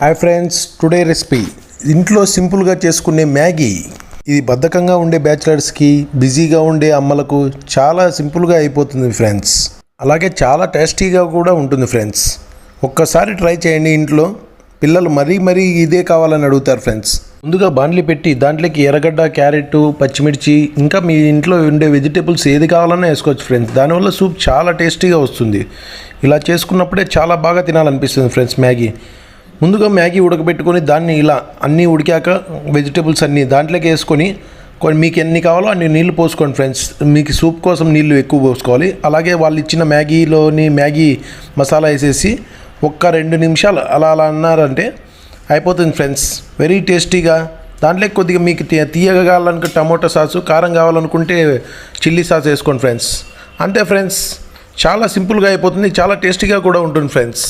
Hi friends, today recipe ఇంట్లో సింపుల్గా చేసుకునే మ్యాగీ. ఇది బద్ధకంగా ఉండే బ్యాచిలర్స్కి, బిజీగా ఉండే అమ్మలకు చాలా సింపుల్గా అయిపోతుంది ఫ్రెండ్స్. అలాగే చాలా టేస్టీగా కూడా ఉంటుంది ఫ్రెండ్స్. ఒక్కసారి ట్రై చేయండి ఇంట్లో. పిల్లలు మరీ ఇదే కావాలని అడుగుతారు ఫ్రెండ్స్. ముందుగా బాండ్లీ పెట్టి దాంట్లోకి ఎర్రగడ్డ, క్యారెట్, పచ్చిమిర్చి, ఇంకా మీ ఇంట్లో ఉండే వెజిటేబుల్స్ ఏది కావాలన్నా వేసుకోవచ్చు ఫ్రెండ్స్. దానివల్ల సూప్ చాలా టేస్టీగా వస్తుంది. ఇలా చేసుకున్నప్పుడే చాలా బాగా తినాలనిపిస్తుంది ఫ్రెండ్స్ మ్యాగీ. ముందుగా మ్యాగీ ఉడకబెట్టుకొని దాన్ని ఇలా అన్నీ ఉడికాక వెజిటేబుల్స్ అన్నీ దాంట్లోకి వేసుకొని మీకు ఎన్ని కావాలో అన్ని నీళ్లు పోసుకోండి ఫ్రెండ్స్. మీకు సూప్ కోసం నీళ్లు ఎక్కువ పోసుకోవాలి. అలాగే వాళ్ళు ఇచ్చిన మ్యాగీ మసాలా వేసేసి ఒక్క 2 నిమిషాలు అలా అన్నారంటే అయిపోతుంది ఫ్రెండ్స్. వెరీ టేస్టీగా. దాంట్లో కొద్దిగా మీకు తీయగా కావాలనుకుంటే టమోటా సాసు, కారం కావాలనుకుంటే చిల్లీ సాస్ వేసుకోండి ఫ్రెండ్స్. అంతే ఫ్రెండ్స్, చాలా సింపుల్గా అయిపోతుంది, చాలా టేస్టీగా కూడా ఉంటుంది ఫ్రెండ్స్.